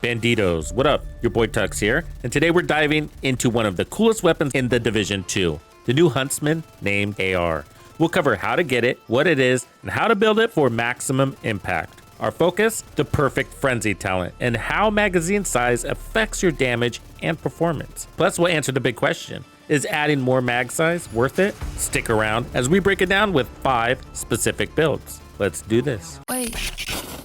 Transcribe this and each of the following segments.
Bandidos, what up? Your boy Tux here, and today we're diving into one of the coolest weapons in the Division 2, the new Huntsman named AR. We'll cover how to get it, what it is, and how to build it for maximum impact. Our focus, the perfect frenzy talent, and how magazine size affects your damage and performance. Plus, we'll answer the big question, is adding more mag size worth it? Stick around as we break it down with 5 specific builds. Let's do this. Wait,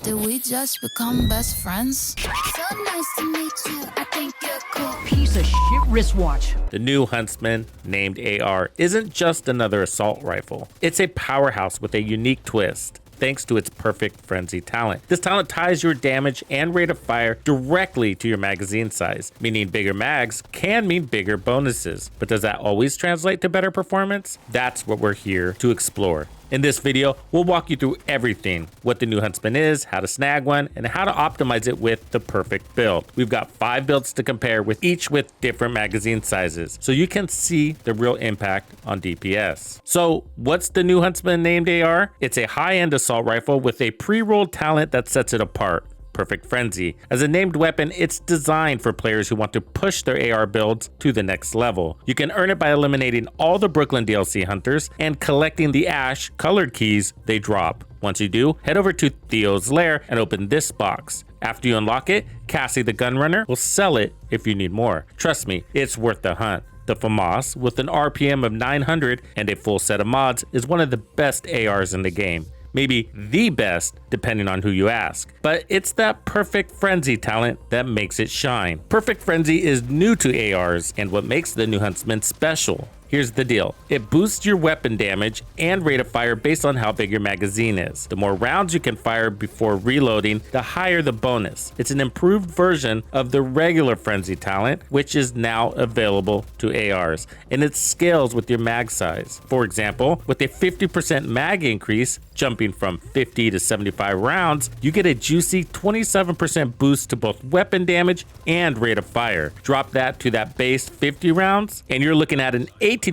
did we just become best friends? So nice to meet you. I think you're cool. Piece of shit wristwatch. The new Huntsman named AR isn't just another assault rifle. It's a powerhouse with a unique twist, thanks to its perfect frenzy talent. This talent ties your damage and rate of fire directly to your magazine size, meaning bigger mags can mean bigger bonuses. But does that always translate to better performance? That's what we're here to explore. In this video, we'll walk you through everything, what the new Huntsman is, how to snag one, and how to optimize it with the perfect build. We've got 5 builds to compare with each with different magazine sizes, so you can see the real impact on DPS. So what's the new Huntsman named AR? It's a high-end assault rifle with a pre-rolled talent that sets it apart. Perfect Frenzy. As a named weapon, it's designed for players who want to push their AR builds to the next level. You can earn it by eliminating all the Brooklyn DLC hunters and collecting the ash colored keys they drop. Once you do, head over to Theo's lair and open this box. After you unlock it, Cassie the Gunrunner will sell it if you need more. Trust me, it's worth the hunt. The FAMAS, with an RPM of 900 and a full set of mods, is one of the best ARs in the game. Maybe the best, depending on who you ask. But it's that perfect frenzy talent that makes it shine. Perfect Frenzy is new to ARs and what makes the new Huntsman special. Here's the deal. It boosts your weapon damage and rate of fire based on how big your magazine is. The more rounds you can fire before reloading, the higher the bonus. It's an improved version of the regular frenzy talent, which is now available to ARs, and it scales with your mag size. For example, with a 50% mag increase, jumping from 50 to 75 rounds, you get a juicy 27% boost to both weapon damage and rate of fire. Drop that to that base 50 rounds, and you're looking at an 18%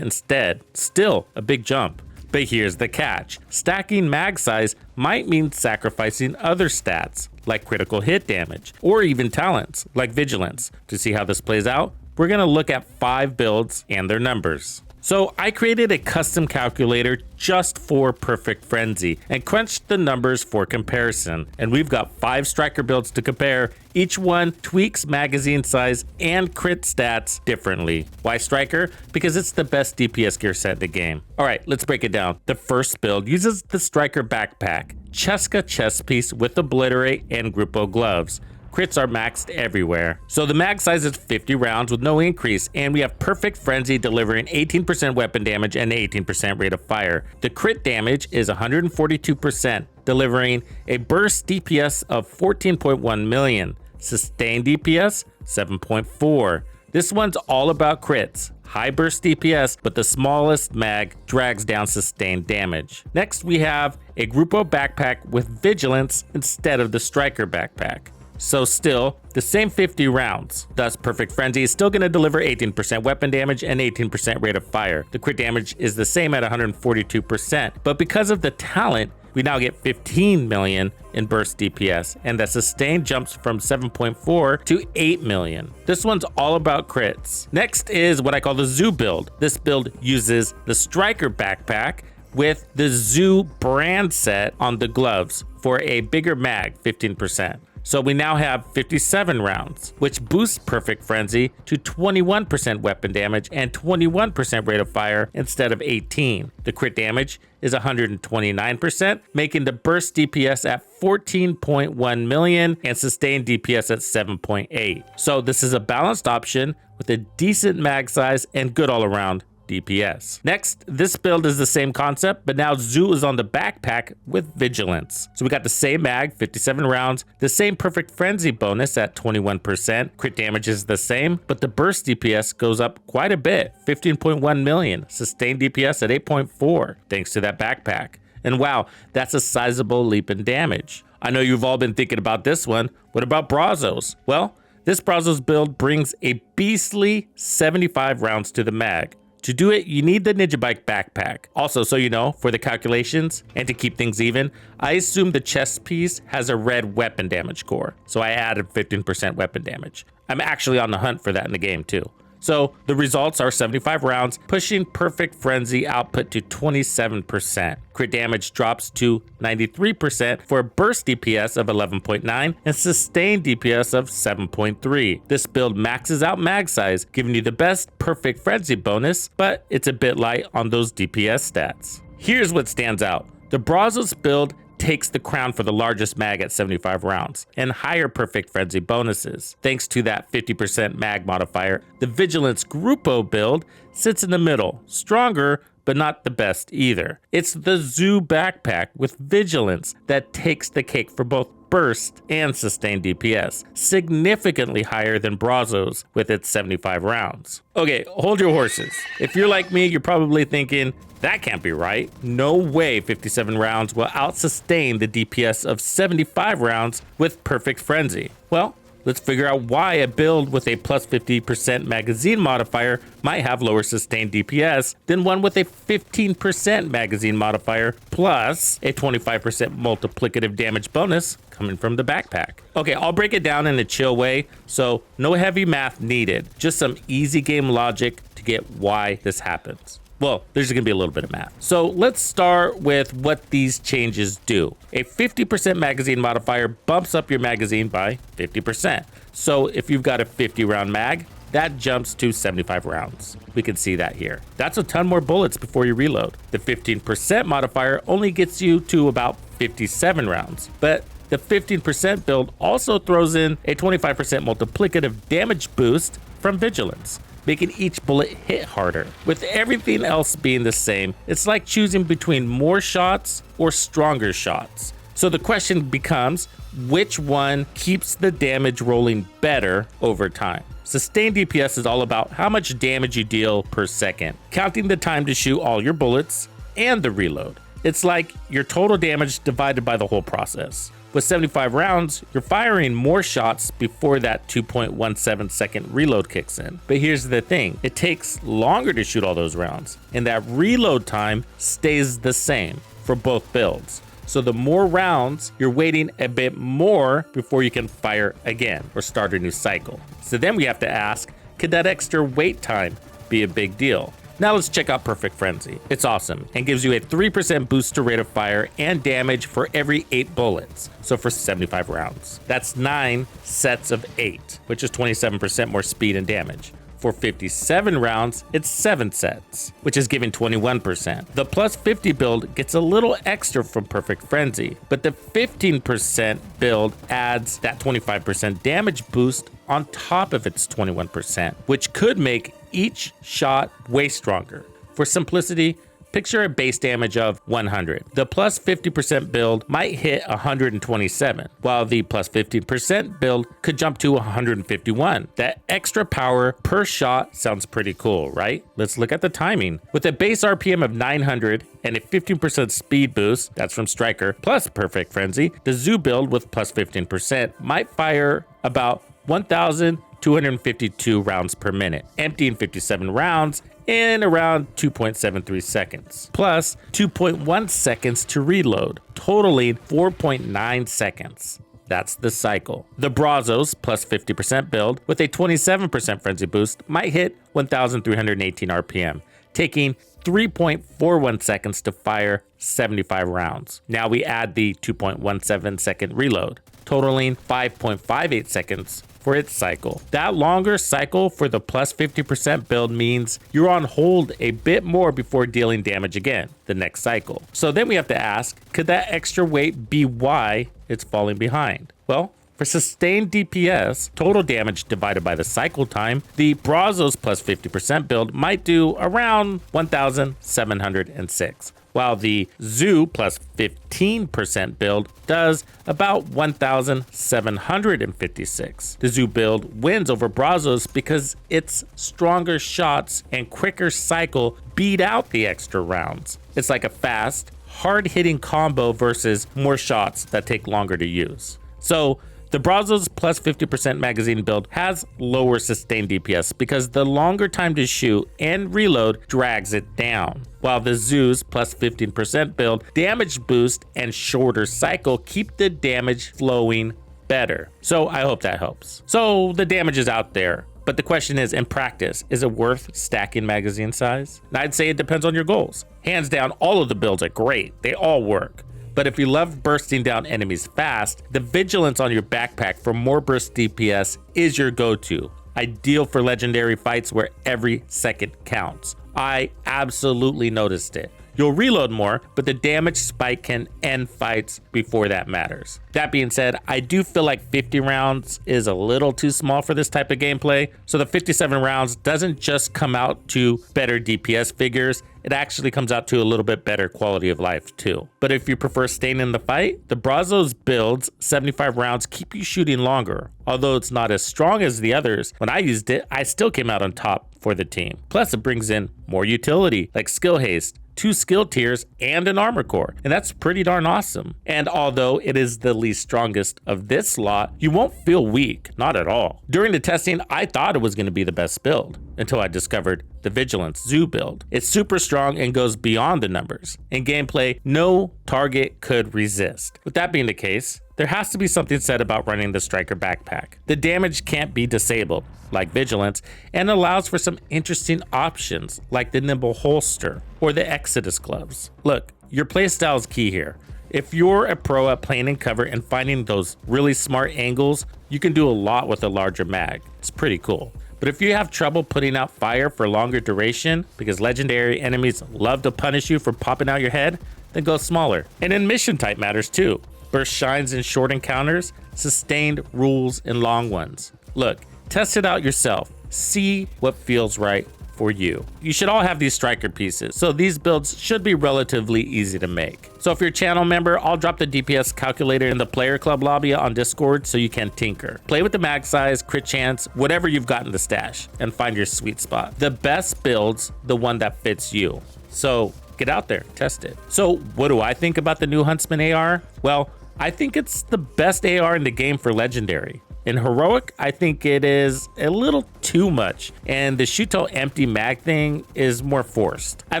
instead. Still a big jump. But here's the catch. Stacking mag size might mean sacrificing other stats, like critical hit damage, or even talents, like vigilance. To see how this plays out, we're gonna look at 5 builds and their numbers. So I created a custom calculator just for Perfect Frenzy and crunched the numbers for comparison. And we've got 5 striker builds to compare. Each one tweaks magazine size and crit stats differently. Why striker? Because it's the best DPS gear set in the game. All right, let's break it down. The first build uses the striker backpack, Cheska chest piece with obliterate and Grupo gloves. Crits are maxed everywhere. So the mag size is 50 rounds with no increase, and we have Perfect Frenzy delivering 18% weapon damage and 18% rate of fire. The crit damage is 142%, delivering a burst DPS of 14.1 million, sustained DPS 7.4. This one's all about crits. High burst DPS, but the smallest mag drags down sustained damage. Next, we have a Grupo backpack with vigilance instead of the striker backpack. So still, the same 50 rounds. Thus, Perfect Frenzy is still going to deliver 18% weapon damage and 18% rate of fire. The crit damage is the same at 142%, but because of the talent, we now get 15 million in burst DPS, and the sustained jumps from 7.4 to 8 million. This one's all about crits. Next is what I call the Zoo build. This build uses the striker backpack with the Zoo brand set on the gloves for a bigger mag, 15%. So we now have 57 rounds, which boosts Perfect Frenzy to 21% weapon damage and 21% rate of fire instead of 18. The crit damage is 129%, making the burst DPS at 14.1 million and sustained DPS at 7.8. So this is a balanced option with a decent mag size and good all around DPS. Next, this build is the same concept, but now Zoo is on the backpack with vigilance. So we got the same mag, 57 rounds, the same Perfect Frenzy bonus at 21%. Crit damage is the same, but the burst DPS goes up quite a bit, 15.1 million, sustained DPS at 8.4, thanks to that backpack. And wow, that's a sizable leap in damage. I know you've all been thinking about this one. What about Brazos? Well, this Brazos build brings a beastly 75 rounds to the mag. To do it, you need the Ninja Bike backpack. Also, so you know, for the calculations and to keep things even, I assume the chest piece has a red weapon damage core, so I added 15% weapon damage. I'm actually on the hunt for that in the game too. So the results are 75 rounds, pushing Perfect Frenzy output to 27%. Crit damage drops to 93% for a burst DPS of 11.9 and sustained DPS of 7.3. This build maxes out mag size, giving you the best Perfect Frenzy bonus, but it's a bit light on those DPS stats. Here's what stands out. The Brazos build takes the crown for the largest mag at 75 rounds and higher Perfect Frenzy bonuses. Thanks to that 50% mag modifier, the Vigilance Gruppo build sits in the middle, stronger but not the best either. It's the Zoo backpack with Vigilance that takes the cake for both burst and sustained DPS, significantly higher than Brazos with its 75 rounds. Okay, hold your horses. If you're like me, you're probably thinking, that can't be right. No way 57 rounds will out-sustain the DPS of 75 rounds with Perfect Frenzy. Well, let's figure out why a build with a plus 50% magazine modifier might have lower sustained DPS than one with a 15% magazine modifier plus a 25% multiplicative damage bonus coming from the backpack. Okay, I'll break it down in a chill way, so no heavy math needed, just some easy game logic to get why this happens. Well, there's going to be a little bit of math. So let's start with what these changes do. A 50% magazine modifier bumps up your magazine by 50%. So if you've got a 50 round mag, that jumps to 75 rounds. We can see that here. That's a ton more bullets before you reload. The 15% modifier only gets you to about 57 rounds, but the 15% build also throws in a 25% multiplicative damage boost from Vigilance, making each bullet hit harder. With everything else being the same, it's like choosing between more shots or stronger shots. So the question becomes, which one keeps the damage rolling better over time? Sustained DPS is all about how much damage you deal per second, counting the time to shoot all your bullets and the reload. It's like your total damage divided by the whole process. With 75 rounds, you're firing more shots before that 2.17 second reload kicks in. But here's the thing, it takes longer to shoot all those rounds, and that reload time stays the same for both builds. So the more rounds, you're waiting a bit more before you can fire again or start a new cycle. So then we have to ask, could that extra wait time be a big deal? Now let's check out Perfect Frenzy. It's awesome and gives you a 3% boost to rate of fire and damage for every 8 bullets. So for 75 rounds, that's 9 sets of 8, which is 27% more speed and damage. For 57 rounds, it's 7 sets, which is giving 21%. The plus 50 build gets a little extra from Perfect Frenzy, but the 15% build adds that 25% damage boost on top of its 21%, which could make each shot way stronger. For simplicity, picture a base damage of 100. The plus 50% build might hit 127, while the plus 15% build could jump to 151. That extra power per shot sounds pretty cool, right? Let's look at the timing. With a base RPM of 900 and a 15% speed boost, that's from Striker, plus Perfect Frenzy, the Zoo build with plus 15% might fire about 1,252 rounds per minute, emptying 57 rounds in around 2.73 seconds, plus 2.1 seconds to reload, totaling 4.9 seconds. That's the cycle. The Brazos plus 50% build with a 27% frenzy boost might hit 1,318 RPM, taking 3.41 seconds to fire 75 rounds. Now we add the 2.17 second reload, totaling 5.58 seconds for its cycle. That longer cycle for the plus 50% build means you're on hold a bit more before dealing damage again the next cycle. So then we have to ask, could that extra weight be why it's falling behind? Well, for sustained DPS, total damage divided by the cycle time, the Brazos plus 50% build might do around 1,706. While the Zoo plus 15% build does about 1,756. The Zoo build wins over Brazos because its stronger shots and quicker cycle beat out the extra rounds. It's like a fast, hard-hitting combo versus more shots that take longer to use. So The Brazos plus 50% magazine build has lower sustained DPS because the longer time to shoot and reload drags it down, while the Zeus plus 15% build damage boost and shorter cycle keep the damage flowing better. So I hope that helps. So the damage is out there, but the question is, in practice, is it worth stacking magazine size? And I'd say it depends on your goals. Hands down, all of the builds are great. They all work. But if you love bursting down enemies fast, the vigilance on your backpack for more burst DPS is your go-to. Ideal for legendary fights where every second counts. I absolutely noticed it. You'll reload more, but the damage spike can end fights before that matters. That being said, I do feel like 50 rounds is a little too small for this type of gameplay, so the 57 rounds doesn't just come out to better DPS figures, it actually comes out to a little bit better quality of life too. But if you prefer staying in the fight, the Brazos builds 75 rounds keep you shooting longer. Although it's not as strong as the others, when I used it, I still came out on top for the team. Plus it brings in more utility like skill haste, 2 skill tiers, and an armor core, and that's pretty darn awesome. And although it is the least strongest of this lot, you won't feel weak, not at all. During the testing, I thought it was going to be the best build, until I discovered the Vigilance Zoo build. It's super strong and goes beyond the numbers. In gameplay, no target could resist. With that being the case, there has to be something said about running the Striker backpack. The damage can't be disabled, like Vigilance, and allows for some interesting options, like the Nimble Holster or the Exodus gloves. Look, your playstyle is key here. If you're a pro at playing in cover and finding those really smart angles, you can do a lot with a larger mag. It's pretty cool. But if you have trouble putting out fire for longer duration, because legendary enemies love to punish you for popping out your head, then go smaller. And then mission type matters too. Burst shines in short encounters, sustained rules in long ones. Look, test it out yourself. See what feels right for you. You should all have these striker pieces, so these builds should be relatively easy to make. So if you're a channel member, I'll drop the DPS calculator in the player club lobby on Discord so you can tinker. Play with the mag size, crit chance, whatever you've got in the stash, and find your sweet spot. The best build's the one that fits you. So get out there, test it. So what do I think about the new Huntsman AR? Well, I think it's the best AR in the game for legendary. In heroic, I think it is a little too much, and the shoot till empty mag thing is more forced. I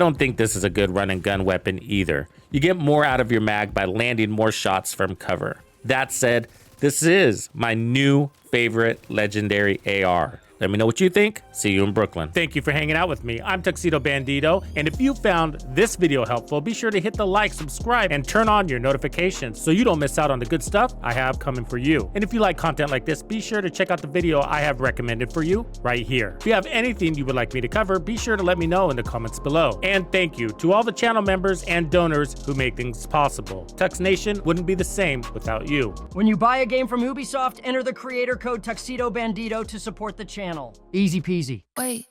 don't think this is a good run and gun weapon either. You get more out of your mag by landing more shots from cover. That said, this is my new favorite legendary AR. Let me know what you think. See you in Brooklyn. Thank you for hanging out with me. I'm Tuxedo Bandido, and if you found this video helpful, be sure to hit the like, subscribe, and turn on your notifications so you don't miss out on the good stuff I have coming for you. And if you like content like this, be sure to check out the video I have recommended for you right here. If you have anything you would like me to cover, be sure to let me know in the comments below. And thank you to all the channel members and donors who make things possible. Tux Nation wouldn't be the same without you. When you buy a game from Ubisoft, enter the creator code Tuxedo Bandido to support the channel. Easy peasy. Wait,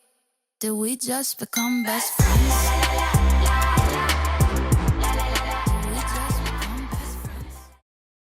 did we just become best friends?